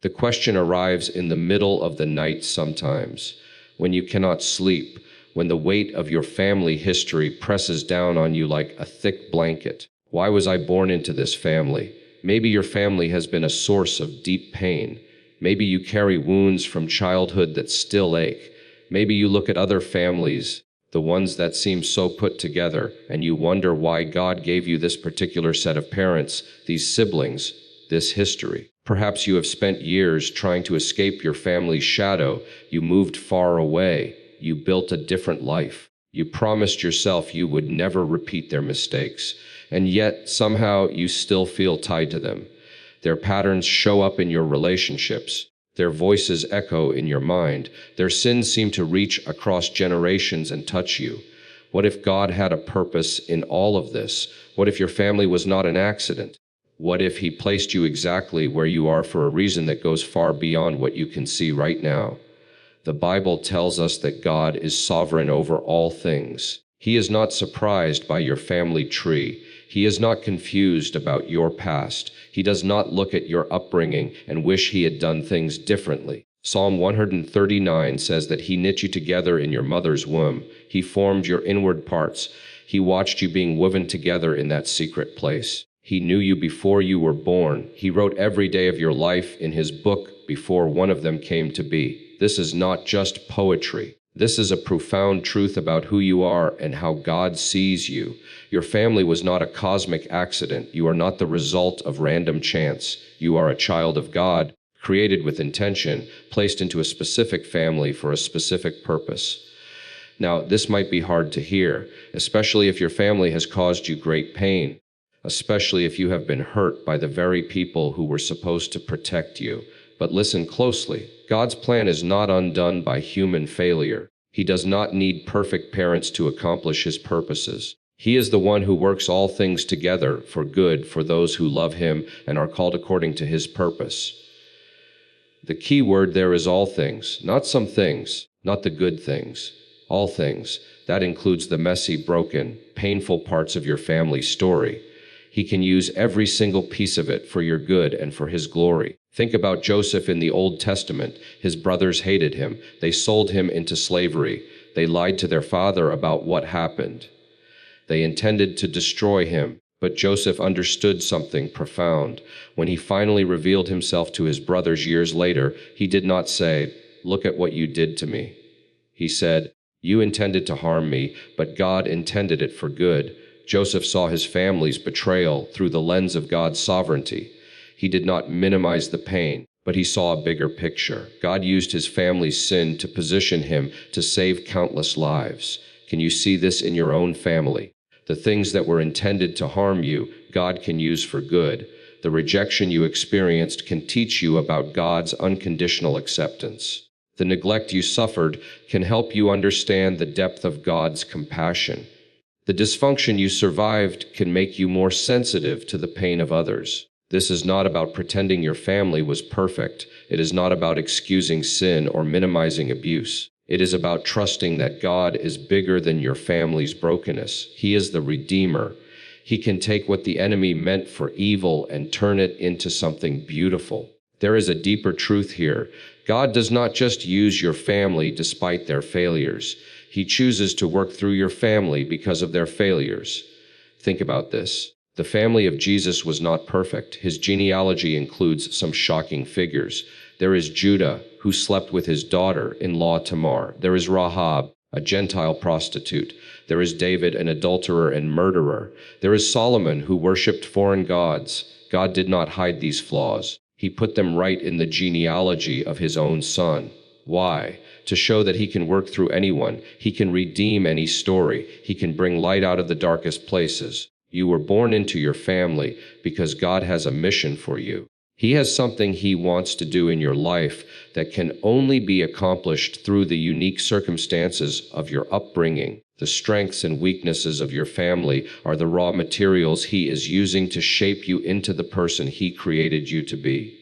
The question arrives in the middle of the night sometimes, when you cannot sleep, when the weight of your family history presses down on you like a thick blanket. Why was I born into this family? Maybe your family has been a source of deep pain. Maybe you carry wounds from childhood that still ache. Maybe you look at other families, the ones that seem so put together, and you wonder why God gave you this particular set of parents, these siblings, this history. Perhaps you have spent years trying to escape your family's shadow. You moved far away. You built a different life. You promised yourself you would never repeat their mistakes. And yet, somehow, you still feel tied to them. Their patterns show up in your relationships. Their voices echo in your mind. Their sins seem to reach across generations and touch you. What if God had a purpose in all of this? What if your family was not an accident? What if He placed you exactly where you are for a reason that goes far beyond what you can see right now? The Bible tells us that God is sovereign over all things. He is not surprised by your family tree. He is not confused about your past. He does not look at your upbringing and wish He had done things differently. Psalm 139 says that He knit you together in your mother's womb. He formed your inward parts. He watched you being woven together in that secret place. He knew you before you were born. He wrote every day of your life in His book before one of them came to be. This is not just poetry. This is a profound truth about who you are and how God sees you. Your family was not a cosmic accident. You are not the result of random chance. You are a child of God, created with intention, placed into a specific family for a specific purpose. Now, this might be hard to hear, especially if your family has caused you great pain, especially if you have been hurt by the very people who were supposed to protect you. But listen closely. God's plan is not undone by human failure. He does not need perfect parents to accomplish His purposes. He is the one who works all things together for good for those who love Him and are called according to His purpose. The key word there is all things, not some things, not the good things. All things. That includes the messy, broken, painful parts of your family story. He can use every single piece of it for your good and for His glory. Think about Joseph in the Old Testament. His brothers hated him. They sold him into slavery. They lied to their father about what happened. They intended to destroy him, but Joseph understood something profound. When he finally revealed himself to his brothers years later, he did not say, "Look at what you did to me." He said, "You intended to harm me, but God intended it for good." Joseph saw his family's betrayal through the lens of God's sovereignty. He did not minimize the pain, but he saw a bigger picture. God used his family's sin to position him to save countless lives. Can you see this in your own family? The things that were intended to harm you, God can use for good. The rejection you experienced can teach you about God's unconditional acceptance. The neglect you suffered can help you understand the depth of God's compassion. The dysfunction you survived can make you more sensitive to the pain of others. This is not about pretending your family was perfect. It is not about excusing sin or minimizing abuse. It is about trusting that God is bigger than your family's brokenness. He is the Redeemer. He can take what the enemy meant for evil and turn it into something beautiful. There is a deeper truth here. God does not just use your family despite their failures. He chooses to work through your family because of their failures. Think about this. The family of Jesus was not perfect. His genealogy includes some shocking figures. There is Judah, who slept with his daughter-in-law Tamar. There is Rahab, a Gentile prostitute. There is David, an adulterer and murderer. There is Solomon, who worshipped foreign gods. God did not hide these flaws. He put them right in the genealogy of his own son. Why? To show that he can work through anyone. He can redeem any story. He can bring light out of the darkest places. You were born into your family because God has a mission for you. He has something He wants to do in your life that can only be accomplished through the unique circumstances of your upbringing. The strengths and weaknesses of your family are the raw materials He is using to shape you into the person He created you to be.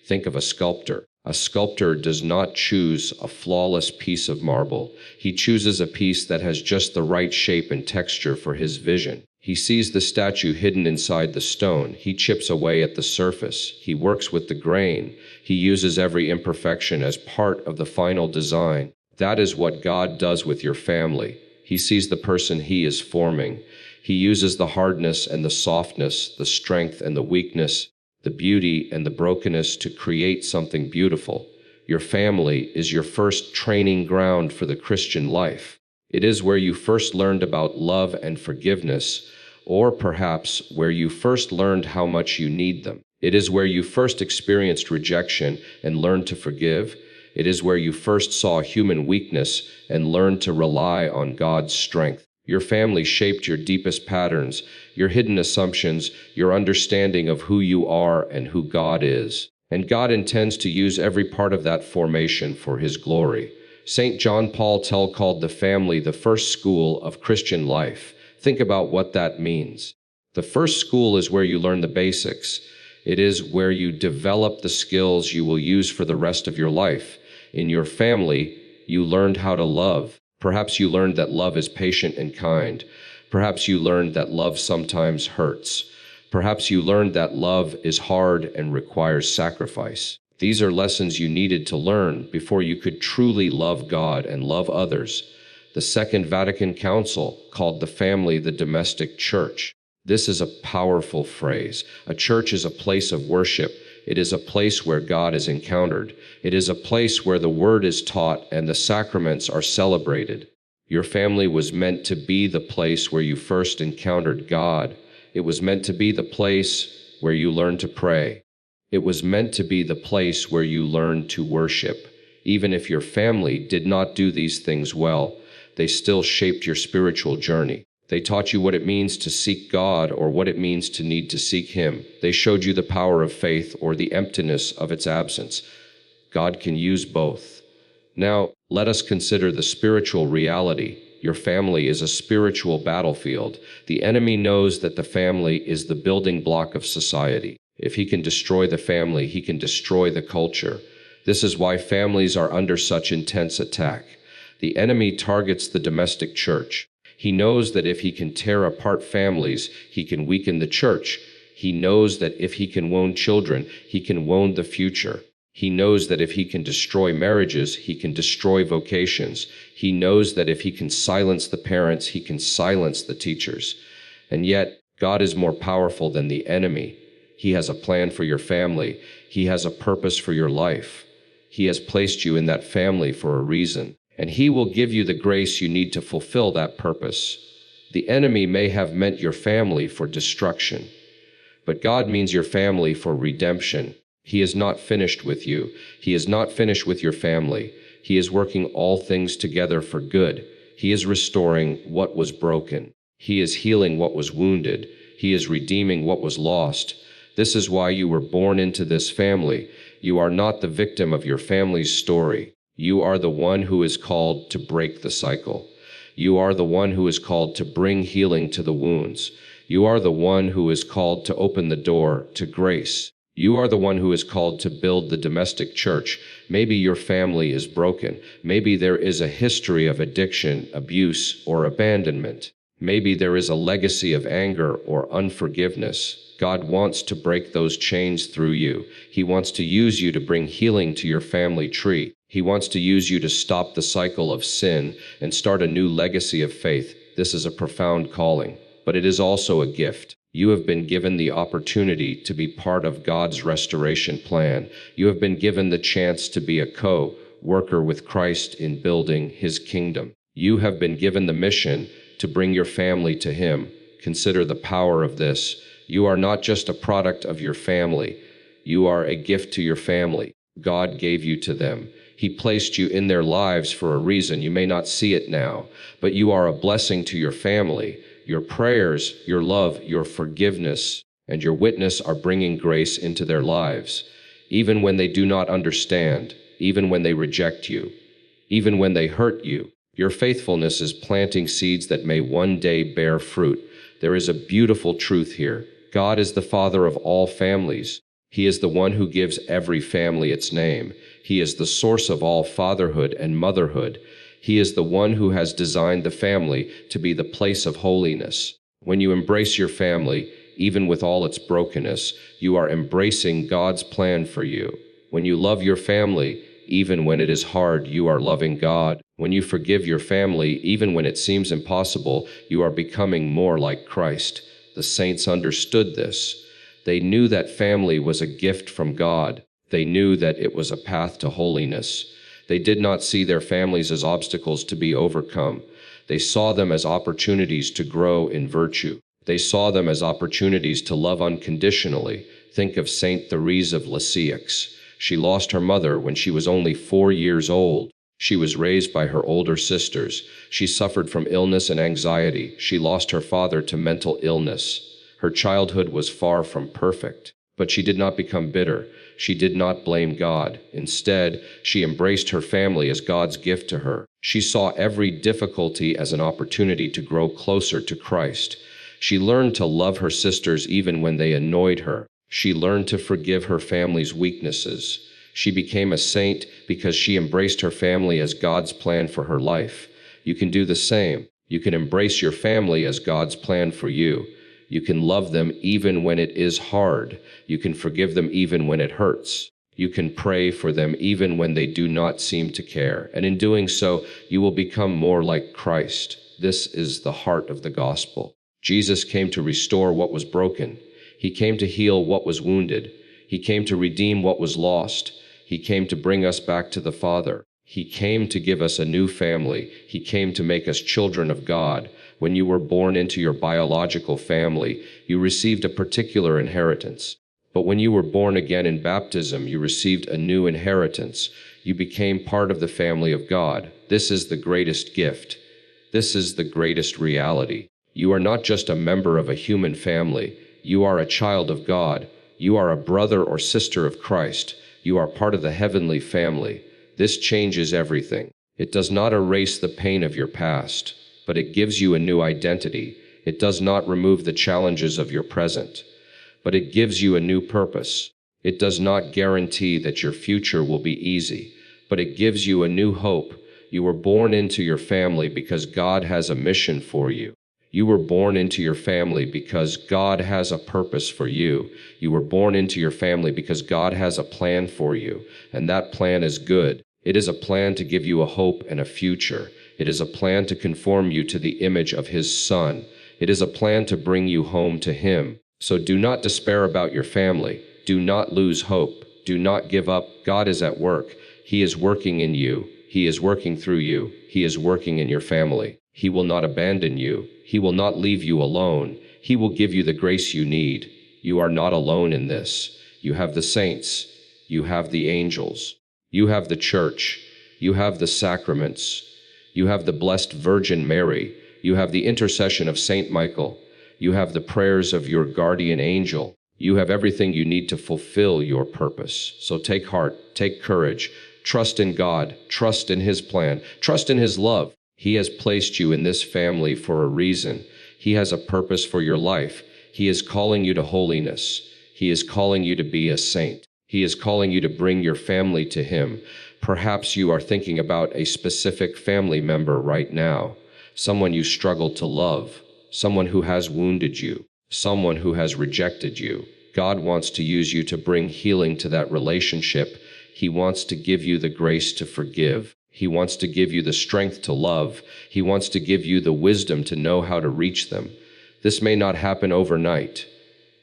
Think of a sculptor. A sculptor does not choose a flawless piece of marble. He chooses a piece that has just the right shape and texture for his vision. He sees the statue hidden inside the stone. He chips away at the surface. He works with the grain. He uses every imperfection as part of the final design. That is what God does with your family. He sees the person He is forming. He uses the hardness and the softness, the strength and the weakness, the beauty and the brokenness to create something beautiful. Your family is your first training ground for the Christian life. It is where you first learned about love and forgiveness, or perhaps where you first learned how much you need them. It is where you first experienced rejection and learned to forgive. It is where you first saw human weakness and learned to rely on God's strength. Your family shaped your deepest patterns, your hidden assumptions, your understanding of who you are and who God is. And God intends to use every part of that formation for His glory. St. John Paul called the family the first school of Christian life. Think about what that means. The first school is where you learn the basics. It is where you develop the skills you will use for the rest of your life. In your family, you learned how to love. Perhaps you learned that love is patient and kind. Perhaps you learned that love sometimes hurts. Perhaps you learned that love is hard and requires sacrifice. These are lessons you needed to learn before you could truly love God and love others. The Second Vatican Council called the family the domestic church. This is a powerful phrase. A church is a place of worship. It is a place where God is encountered. It is a place where the Word is taught and the sacraments are celebrated. Your family was meant to be the place where you first encountered God. It was meant to be the place where you learned to pray. It was meant to be the place where you learned to worship. Even if your family did not do these things well, they still shaped your spiritual journey. They taught you what it means to seek God or what it means to need to seek Him. They showed you the power of faith or the emptiness of its absence. God can use both. Now, let us consider the spiritual reality. Your family is a spiritual battlefield. The enemy knows that the family is the building block of society. If he can destroy the family, he can destroy the culture. This is why families are under such intense attack. The enemy targets the domestic church. He knows that if he can tear apart families, he can weaken the church. He knows that if he can wound children, he can wound the future. He knows that if he can destroy marriages, he can destroy vocations. He knows that if he can silence the parents, he can silence the teachers. And yet, God is more powerful than the enemy. He has a plan for your family. He has a purpose for your life. He has placed you in that family for a reason. And He will give you the grace you need to fulfill that purpose. The enemy may have meant your family for destruction, but God means your family for redemption. He is not finished with you. He is not finished with your family. He is working all things together for good. He is restoring what was broken. He is healing what was wounded. He is redeeming what was lost. This is why you were born into this family. You are not the victim of your family's story. You are the one who is called to break the cycle. You are the one who is called to bring healing to the wounds. You are the one who is called to open the door to grace. You are the one who is called to build the domestic church. Maybe your family is broken. Maybe there is a history of addiction, abuse, or abandonment. Maybe there is a legacy of anger or unforgiveness. God wants to break those chains through you. He wants to use you to bring healing to your family tree. He wants to use you to stop the cycle of sin and start a new legacy of faith. This is a profound calling, but it is also a gift. You have been given the opportunity to be part of God's restoration plan. You have been given the chance to be a co-worker with Christ in building His kingdom. You have been given the mission to bring your family to Him. Consider the power of this. You are not just a product of your family. You are a gift to your family. God gave you to them. He placed you in their lives for a reason. You may not see it now, but you are a blessing to your family. Your prayers, your love, your forgiveness, and your witness are bringing grace into their lives. Even when they do not understand, even when they reject you, even when they hurt you, your faithfulness is planting seeds that may one day bear fruit. There is a beautiful truth here. God is the Father of all families. He is the one who gives every family its name. He is the source of all fatherhood and motherhood. He is the one who has designed the family to be the place of holiness. When you embrace your family, even with all its brokenness, you are embracing God's plan for you. When you love your family, even when it is hard, you are loving God. When you forgive your family, even when it seems impossible, you are becoming more like Christ. The saints understood this. They knew that family was a gift from God. They knew that it was a path to holiness. They did not see their families as obstacles to be overcome. They saw them as opportunities to grow in virtue. They saw them as opportunities to love unconditionally. Think of Saint Therese of Lisieux. She lost her mother when she was only 4 years old. She was raised by her older sisters. She suffered from illness and anxiety. She lost her father to mental illness. Her childhood was far from perfect, but she did not become bitter. She did not blame God. Instead, she embraced her family as God's gift to her. She saw every difficulty as an opportunity to grow closer to Christ. She learned to love her sisters even when they annoyed her. She learned to forgive her family's weaknesses. She became a saint because she embraced her family as God's plan for her life. You can do the same. You can embrace your family as God's plan for you. You can love them even when it is hard. You can forgive them even when it hurts. You can pray for them even when they do not seem to care. And in doing so, you will become more like Christ. This is the heart of the gospel. Jesus came to restore what was broken. He came to heal what was wounded. He came to redeem what was lost. He came to bring us back to the Father. He came to give us a new family. He came to make us children of God. When you were born into your biological family, you received a particular inheritance. But when you were born again in baptism, you received a new inheritance. You became part of the family of God. This is the greatest gift. This is the greatest reality. You are not just a member of a human family. You are a child of God. You are a brother or sister of Christ. You are part of the heavenly family. This changes everything. It does not erase the pain of your past, but it gives you a new identity. It does not remove the challenges of your present, but it gives you a new purpose. It does not guarantee that your future will be easy, but it gives you a new hope. You were born into your family because God has a mission for you. You were born into your family because God has a purpose for you. You were born into your family because God has a plan for you, and that plan is good. It is a plan to give you a hope and a future. It is a plan to conform you to the image of His Son. It is a plan to bring you home to Him. So do not despair about your family. Do not lose hope. Do not give up. God is at work. He is working in you. He is working through you. He is working in your family. He will not abandon you. He will not leave you alone. He will give you the grace you need. You are not alone in this. You have the saints. You have the angels. You have the church. You have the sacraments. You have the Blessed Virgin Mary. You have the intercession of Saint Michael. You have the prayers of your guardian angel. You have everything you need to fulfill your purpose. So take heart, take courage, trust in God, trust in His plan, trust in His love. He has placed you in this family for a reason. He has a purpose for your life. He is calling you to holiness. He is calling you to be a saint. He is calling you to bring your family to Him. Perhaps you are thinking about a specific family member right now, someone you struggle to love, someone who has wounded you, someone who has rejected you. God wants to use you to bring healing to that relationship. He wants to give you the grace to forgive. He wants to give you the strength to love. He wants to give you the wisdom to know how to reach them. This may not happen overnight.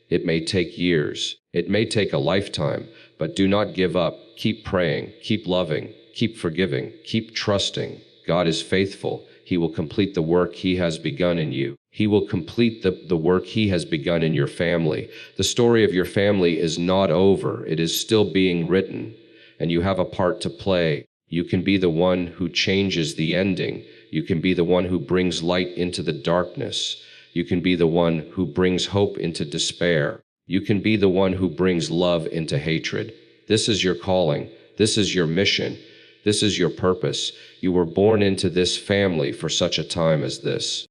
It may take years. It may take a lifetime, but do not give up. Keep praying, keep loving, keep forgiving, keep trusting. God is faithful. He will complete the work He has begun in you. He will complete the work He has begun in your family. The story of your family is not over. It is still being written, and you have a part to play. You can be the one who changes the ending. You can be the one who brings light into the darkness. You can be the one who brings hope into despair. You can be the one who brings love into hatred. This is your calling. This is your mission. This is your purpose. You were born into this family for such a time as this.